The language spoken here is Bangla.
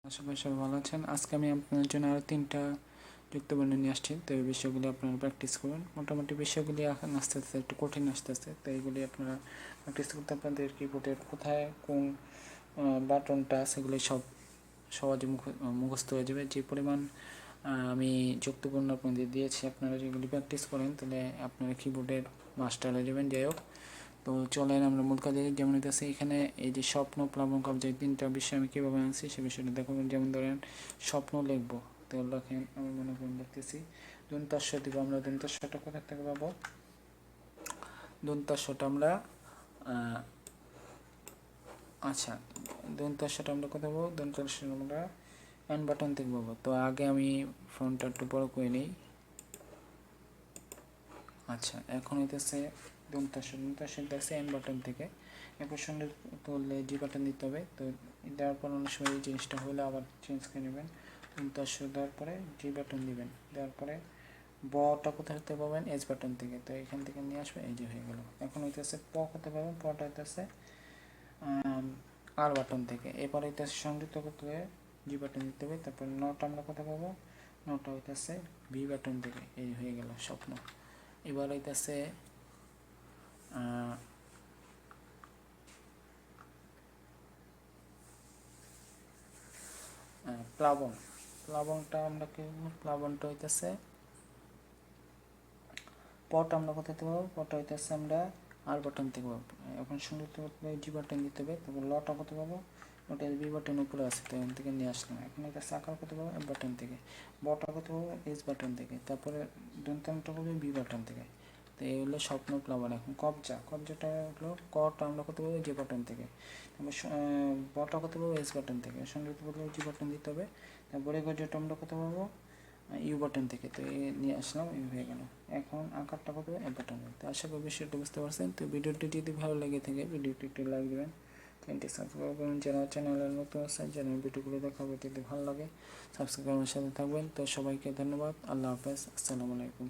আশা করি সবাই ভালো আছেন। আজকে আমি আপনাদের জন্য আরও 3টা যুক্তবর্ণ নিয়ে আসছি। তো এই বিষয়গুলি আপনারা প্র্যাকটিস করবেন। মোটামুটি বিষয়গুলি এখন আস্তে আস্তে একটু কঠিন আসতেছে, তো এইগুলি আপনারা প্র্যাকটিস করতে আপনাদের কিবোর্ডের কোথায় কোন বাটনটা সেগুলি সব সহজে মুখস্থ হয়ে যাবে। যে পরিমাণ আমি যুক্তবর্ণ আপনাদের দিয়েছি, আপনারা যেগুলি প্র্যাকটিস করেন তাহলে আপনারা কিবোর্ডের মাস্টার হয়ে যাবেন। যাই হোক, তো চলেন আমরা মূল কাজে। যেমন হইতেছে এখানে এই যে স্বপ্ন, প্লাবন, কবজা, 3টা বিষয় আমি কীভাবে আনছি সে বিষয়টা দেখাবেন। যেমন ধরেন স্বপ্ন লিখবো, তো লেখেন, আমি মনে করেন লিখতেছি দন্তাস্ব দিব। আমরা দন্তাস্বটা কোথা থেকে পাবো? দন্তাস্বটা আমরা আচ্ছা, দন্তাস্বটা আমরা কোথায় পাবো? দন্তাস্বটা আমরা এন বাটন থেকে পাবো। তো আগে আমি ফোনটা একটু বড় করে নিই। আচ্ছা, এখন হইতেছে দন্তাস্ব দেখছে এন বাটন থেকে। এরপর সঙ্গে তুললে জি বাটন দিতে হবে। তো দেওয়ার পর অনেক সময় এই জিনিসটা হলে আবার চেঞ্জ করে নেবেন। দন্তাস্ব দেওয়ার পরে জি বাটন দিবেন। দেওয়ার পরে বটা কোথায় হতে পাবেন? এস বাটন থেকে। তো এখান থেকে নিয়ে আসবে, এই যে হয়ে গেল। এখন হইতেছে প করতে পাবেন, পটা হইতেছে আর বাটন থেকে। এরপর হইতেছে সংযুক্ত করতে হবে, জি বাটন দিতে হবে। তারপর নটা আমরা কোথায় পাবো? নটা হইতেছে বি বাটন থেকে। এই হয়ে গেল স্বপ্ন। এবার হইতেছে প্লাবন। প্লাবনটা আমরা কি? প্লাবনটা হইতেছে পট আমরা কোথায় পাবো? পট হইতেছে আমরা আর বাটন থেকে পাবো। এখন সংযুক্ত করতে হবে, জি বাটন দিতে হবে। তারপর লটা কোথায় পাবো? ওটা বি বাটন উপরে আছে, তো এখান থেকে নিয়ে আসলাম। এখন এটা সাকার করতে পাবো এফ বাটন থেকে। বটা করতে পাবো এস বাটন থেকে। তারপরে দন্তাংটা করবে বি বাটন থেকে। তো এই হলো স্বপ্ন, প্লাবন। এখন কবজাটা হলো কটা আমরা করতে পারবো যে বাটন থেকে। তারপর বটা করতে পারবো এস বাটন থেকে। সংযুক্ত করতে পারবো জি বাটন দিতে হবে। তারপরে গজটা আমরা করতে পারবো ইউ বাটন থেকে। তো এই নিয়ে আসলাম, এই হয়ে গেল। এখন আকারটা করতে হবে এফ বাটন। তো আশা করি বিষয়টা বুঝতে পারছেন। তো ভিডিওটি যদি ভালো লেগে থাকে ভিডিওটি একটু লাইক দেবেন, চ্যানেলটি সাবস্ক্রাইব করবেন। যারা চ্যানেলের নতুন আছেন, চ্যানেল ভিডিওগুলো দেখাবো যদি ভালো লাগে সাবস্ক্রাইব করার সাথে থাকবেন। তো সবাইকে ধন্যবাদ। আল্লাহ হাফেজ, আসসালামু আলাইকুম।